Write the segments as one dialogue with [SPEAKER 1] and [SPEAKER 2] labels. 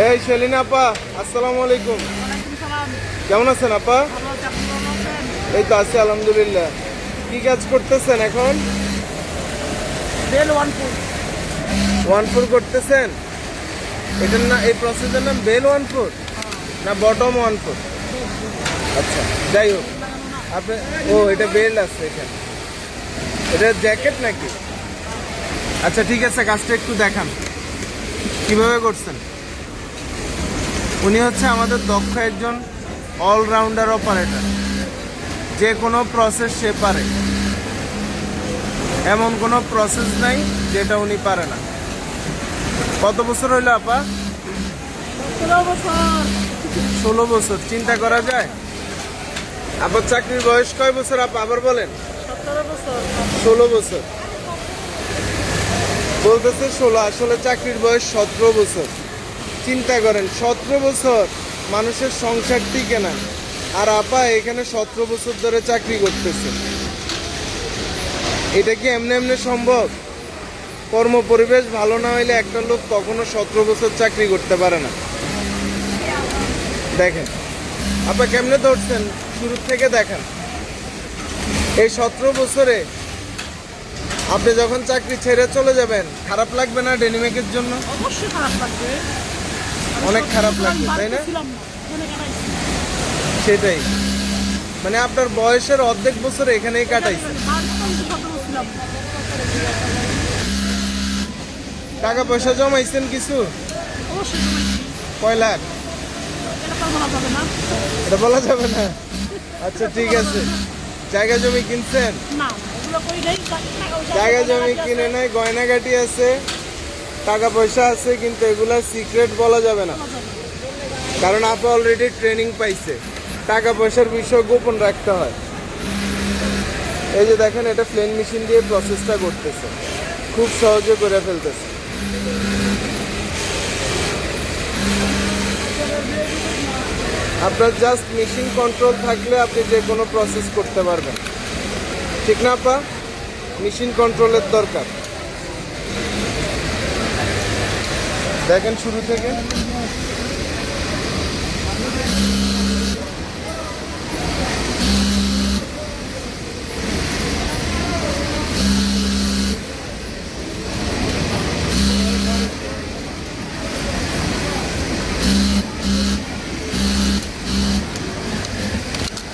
[SPEAKER 1] এই সেলিনা আপা, আসসালামু আলাইকুম। কেমন আছেন আপা? এই তো আছি আলহামদুলিল্লাহ। কি কাজ করতেছেন এখন? ওয়ানপুর করতেছেন? এটার না, এই প্রসেসের নাম বেল ওয়ানপুর না বটম ওয়ানপুর? আচ্ছা, যাই হোক আপনি, ও এটা বেল্ট আছে এখানে, এটা জ্যাকেট নাকি? আচ্ছা ঠিক আছে, কাজটা একটু দেখান কিভাবে করছেন। উনি হচ্ছে আমাদের দক্ষ একজন অলরাউন্ডার অপারেটর, যে কোনো প্রসেস সে পারে, এমন কোনো প্রসেস নাই যেটা উনি পারে না। কত বছর হইলো আপা? 16 বছর। চিন্তা করা যায়। আপনার চাকরির বয়স কয় বছর আপা? আবার বলেন। 16 বছর বলতেছে 16, আসলে চাকরির বয়স 17 বছর। চিন্তা করেন, 17 বছর মানুষের সংসার টিকে না, আর আপা এখানে 17 বছর ধরে চাকরি করতেছে। এটা কি এমনি এমনি সম্ভব? কর্ম পরিবেশ ভালো না হইলে একটা লোক কখনো 17 বছর চাকরি করতে পারে না। দেখেন আপা কেমনে ধরছেন, শুরু থেকে দেখেন। এই 17 বছরে আপনি যখন চাকরি ছেড়ে চলে যাবেন, খারাপ লাগবে না ডেনিমেকের জন্য?
[SPEAKER 2] অবশ্যই খারাপ লাগবে,
[SPEAKER 1] অনেক খারাপ লাগবে, তাই না? সেটাই, মানে আপনার বয়সের অর্ধেক বছর এখানেই কাটাইছে। টাকা পয়সা জমাইছেন কিছু? কয় লাখ? এটা বলা যাবে না। আচ্ছা ঠিক আছে, জায়গা জমি কিনছেন? জায়গা জমি কিনে নাই, গয়নাগাটি আছে, টাকা পয়সা আছে, কিন্তু এগুলা সিক্রেট বলা যাবে না, কারণ আপনি অলরেডি ট্রেনিং পাইছে। টাকা পয়সার বিষয় গোপন রাখতে হয়। এই যে দেখেন, এটা প্লেন মেশিন দিয়ে প্রসেসটা করতেছে, খুব সহজে করে ফেলতেছে। আপনার জাস্ট মেশিন কন্ট্রোল থাকলে আপনি যে কোনো প্রসেস করতে পারবেন, ঠিক না আপা? মেশিন কন্ট্রোলের দরকার। দেখেন শুরু থেকে।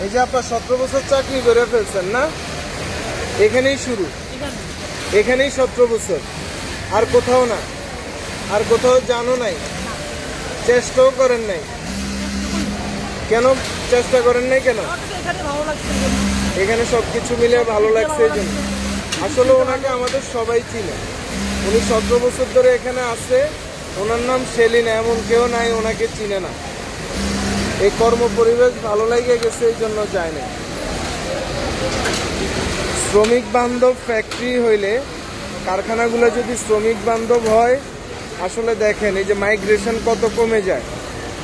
[SPEAKER 1] এই যে আপনার 17 বছর চাকরি করে ফেলছেন না, এখানেই শুরু, এখানেই 17 বছর, আর কোথাও না, আর কোথাও জানো নাই, চেষ্টাও করেন নাই। কেন চেষ্টা করেন নাই কেন? এখানে সবকিছু মিলে ভালো লাগছে এই জন্য। আসলে ওনাকে আমাদের সবাই চিনে, উনি 17 বছর ধরে এখানে আছে, ওনার নাম সেলিনা, এমন কেউ নাই ওনাকে চিনে না। এই কর্ম পরিবেশ ভালো লেগে গেছে, এই জন্য যায় না। শ্রমিক বান্ধব ফ্যাক্টরি হইলে, কারখানাগুলো যদি শ্রমিক বান্ধব হয়, আসলে দেখেন এই যে মাইগ্রেশন কত কমে যায়।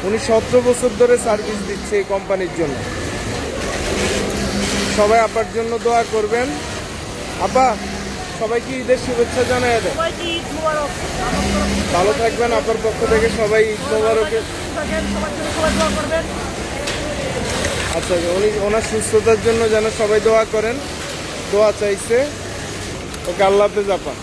[SPEAKER 1] উনি 17 বছর ধরে সার্ভিস দিচ্ছে এই কোম্পানির জন্য। সবাই আপার জন্য দোয়া করবেন। আপা সবাইকে ঈদের শুভেচ্ছা জানাই দেয়। ভালো থাকবেন, আপার পক্ষ থেকে সবাই ঈদ মোবারকের। আচ্ছা, উনি ওনার সুস্থতার জন্য যেন সবাই দোয়া করেন, দোয়া চাইছে। ওকে, আল্লাহ হাফেজ আপা।